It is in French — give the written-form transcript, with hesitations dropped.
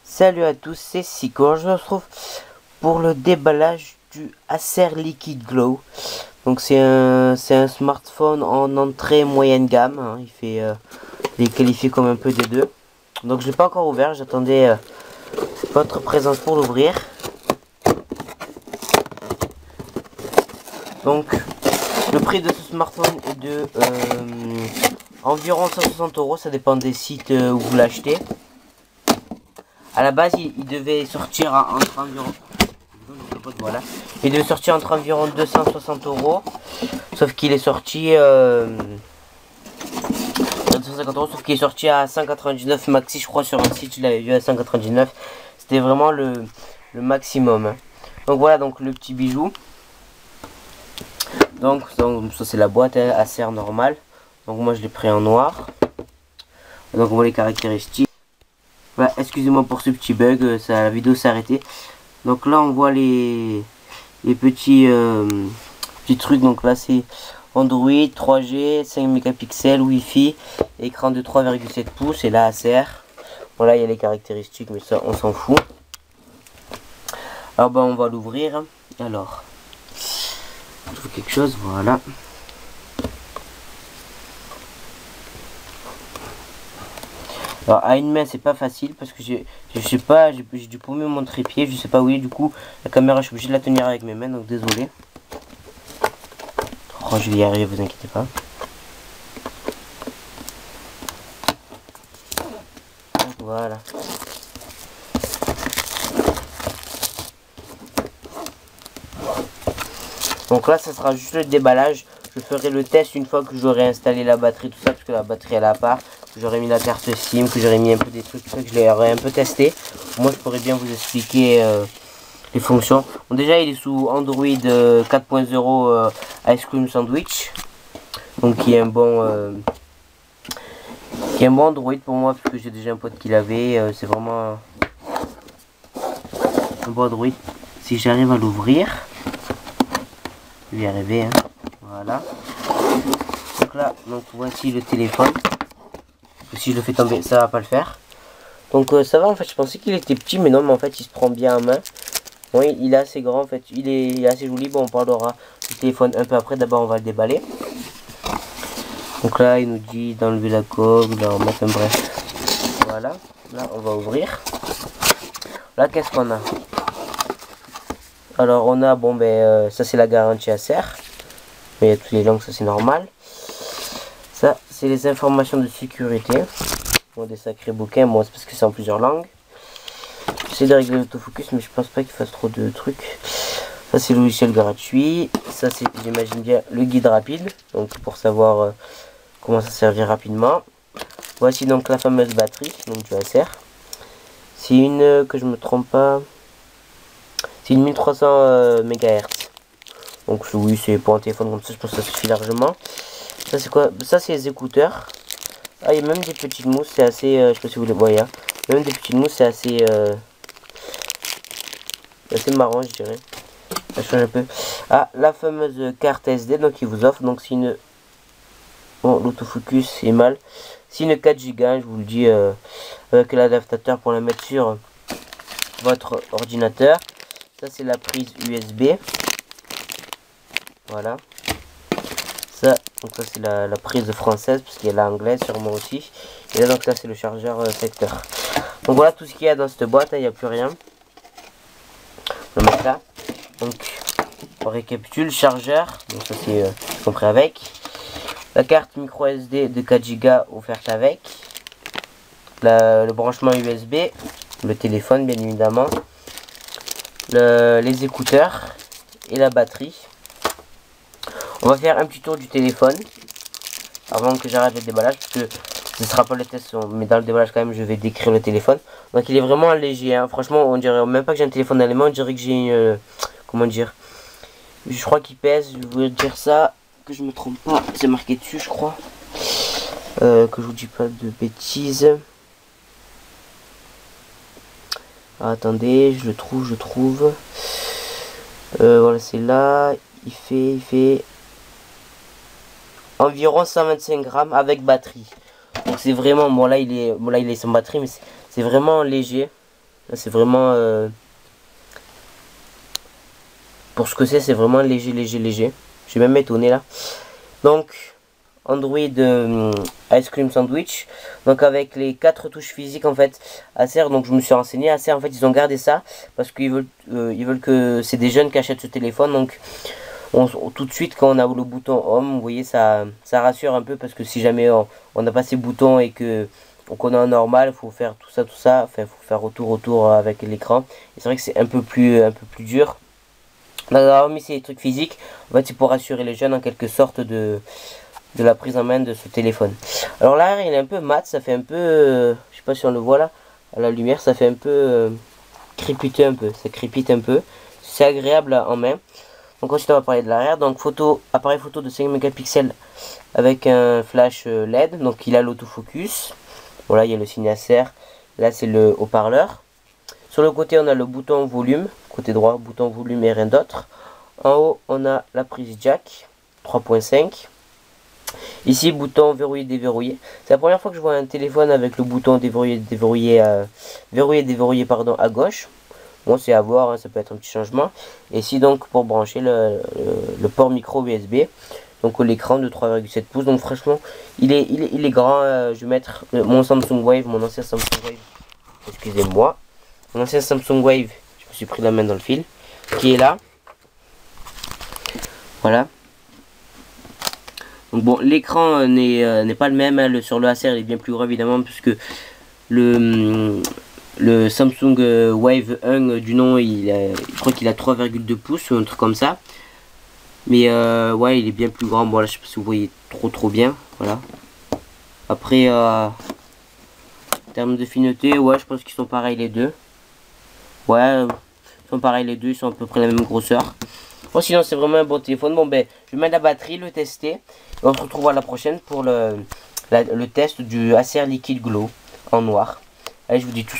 Salut à tous, c'est Sico. Je me retrouve pour le déballage du Acer Liquid Glow. Donc c'est un smartphone en entrée moyenne gamme, hein. Il est qualifié comme un peu des deux. Donc je l'ai pas encore ouvert, j'attendais votre présence pour l'ouvrir. Donc le prix de ce smartphone est de environ 160 €, ça dépend des sites où vous l'achetez. À la base, il devait sortir entre environ, voilà, il devait sortir entre environ 260 €, sauf qu'il est sorti 250 €, sauf qu'il est sorti à 199 maxi, je crois, sur un site, je l'avais vu à 199. C'était vraiment le maximum, hein. Donc voilà, donc le petit bijou. Donc ça c'est la boîte, hein, Acer normale. Donc moi je l'ai pris en noir. Donc on voit les caractéristiques. Voilà, excusez-moi pour ce petit bug, la vidéo s'est arrêtée. Donc là on voit les petits trucs. Donc là c'est Android, 3G, 5 mégapixels, Wi-Fi, écran de 3,7 pouces et là Acer. Voilà, il y a les caractéristiques, mais ça on s'en fout. Alors on va l'ouvrir. Alors, je trouve quelque chose, voilà. Alors à une main c'est pas facile parce que j'ai dû paumer mon trépied, je sais pas où il est, du coup la caméra je suis obligé de la tenir avec mes mains, donc désolé. Oh, je vais y arriver, vous inquiétez pas. Voilà. Donc là ça sera juste le déballage. Je ferai le test une fois que j'aurai installé la batterie, tout ça, parce que la batterie elle est à part, que j'aurai mis la carte SIM, que j'aurai mis un peu des trucs, tout ça, que je l'aurai un peu testé. Moi je pourrais bien vous expliquer les fonctions. Bon, déjà il est sous Android 4.0 Ice Cream Sandwich, donc qui est un bon Android pour moi, parce que j'ai déjà un pote qui l'avait. C'est vraiment un bon Android. Si j'arrive à l'ouvrir, je vais y arriver, hein. Voilà. Donc là, voici le téléphone. Si je le fais tomber, ça va pas le faire. Donc ça va, en fait, je pensais qu'il était petit, mais non, mais en fait il se prend bien en main. Oui, il est assez grand, en fait, il est assez joli. Bon, on parlera du téléphone un peu après. D'abord on va le déballer. Donc là il nous dit d'enlever la coque, de la remettre, bref. Voilà, là on va ouvrir. Là qu'est-ce qu'on a? Alors on a, bon ça c'est la garantie Acer. Mais il y a toutes les langues, ça c'est normal. Ça c'est les informations de sécurité. Bon, des sacrés bouquins, bon c'est parce que c'est en plusieurs langues. J'essaie de régler l'autofocus, mais je pense pas qu'il fasse trop de trucs. Ça c'est le logiciel gratuit. Ça c'est, j'imagine bien, le guide rapide, donc pour savoir comment ça servir rapidement. Voici donc la fameuse batterie, donc du Acer. C'est une, que je me trompe pas, c'est une 1300 MHz. Donc oui, c'est pour un téléphone comme ça, je pense que ça suffit largement. Ça c'est quoi? Ça c'est les écouteurs. Ah, il y a même des petites mousses, c'est assez, je sais pas si vous les voyez, hein. Même des petites mousses, c'est assez marrant, je dirais. Ça change un peu. Ah, la fameuse carte SD, donc il vous offre, donc c'est une, bon, l'autofocus est mal, c'est une 4 Go, je vous le dis, avec l'adaptateur pour la mettre sur votre ordinateur. Ça c'est la prise USB. Voilà. Ça, donc ça c'est la prise française, parce qu'il y a l'anglaise sûrement aussi. Et là donc ça c'est le chargeur secteur. Donc voilà tout ce qu'il y a dans cette boîte, hein, il n'y a plus rien. On va mettre là. Donc on récapitule, chargeur, donc ça c'est compris avec. La carte micro SD de 4 Go offerte avec. Le branchement USB, le téléphone bien évidemment. Les écouteurs et la batterie. On va faire un petit tour du téléphone avant que j'arrête le déballage, parce que ce sera pas le test, mais dans le déballage quand même je vais décrire le téléphone. Donc il est vraiment léger, hein. Franchement on dirait même pas que j'ai un téléphone dans les mains, on dirait que j'ai une, comment dire, je crois qu'il pèse, je voulais dire ça, que je me trompe pas, c'est marqué dessus je crois, que je vous dis pas de bêtises. Ah, attendez, je le trouve, voilà c'est là, il fait environ 125 grammes avec batterie. Donc c'est vraiment, bon là il est sans batterie, mais c'est vraiment léger. C'est vraiment pour ce que c'est vraiment léger. Je suis même étonné là. Donc Android Ice Cream Sandwich, donc avec les 4 touches physiques en fait. Acer, donc je me suis renseigné, Acer en fait ils ont gardé ça parce qu'ils veulent que c'est des jeunes qui achètent ce téléphone. Donc tout de suite quand on a le bouton Home, vous voyez, ça rassure un peu, parce que si jamais on n'a pas ces boutons et qu'on est en normal, il faut faire tout ça, enfin faut faire retour avec l'écran, et c'est vrai que c'est un peu plus dur. D'avoir mis ces trucs physiques, en fait c'est pour rassurer les jeunes en quelque sorte de la prise en main de ce téléphone. Alors là il est un peu mat, ça fait un peu, je sais pas si on le voit là à la lumière, ça fait un peu crépiter un peu, ça crépite un peu, c'est agréable en main. Donc ensuite on va parler de l'arrière. Donc appareil photo de 5 mégapixels avec un flash LED, donc il a l'autofocus. Voilà, il y a le signe Acer, là c'est le haut-parleur. Sur le côté on a le bouton volume, côté droit bouton volume et rien d'autre. En haut on a la prise jack 3.5. Ici bouton verrouiller déverrouiller. C'est la première fois que je vois un téléphone avec le bouton déverrouiller pardon, à gauche. Bon, c'est à voir, hein, ça peut être un petit changement. Et ici donc pour brancher le port micro USB, donc l'écran de 3,7 pouces. Donc franchement il est grand. Je vais mettre mon Samsung Wave, mon ancien Samsung Wave, excusez-moi, mon ancien Samsung Wave, je me suis pris la main dans le fil, qui est là. Voilà. Donc bon, l'écran n'est pas le même, hein. Sur le Acer il est bien plus gros évidemment, puisque le Samsung Wave 1 du nom, je crois qu'il a 3,2 pouces ou un truc comme ça. Mais ouais, il est bien plus grand. Bon là je sais pas si vous voyez trop bien. Voilà. Après en termes de fineté, ouais, je pense qu'ils sont pareils les deux. Ouais, ils sont pareils les deux, ils sont à peu près la même grosseur. Bon, sinon c'est vraiment un bon téléphone. Bon ben, je vais mettre la batterie, le tester. Et on se retrouve à la prochaine pour le test du Acer Liquid Glow en noir. Allez, je vous dis tout.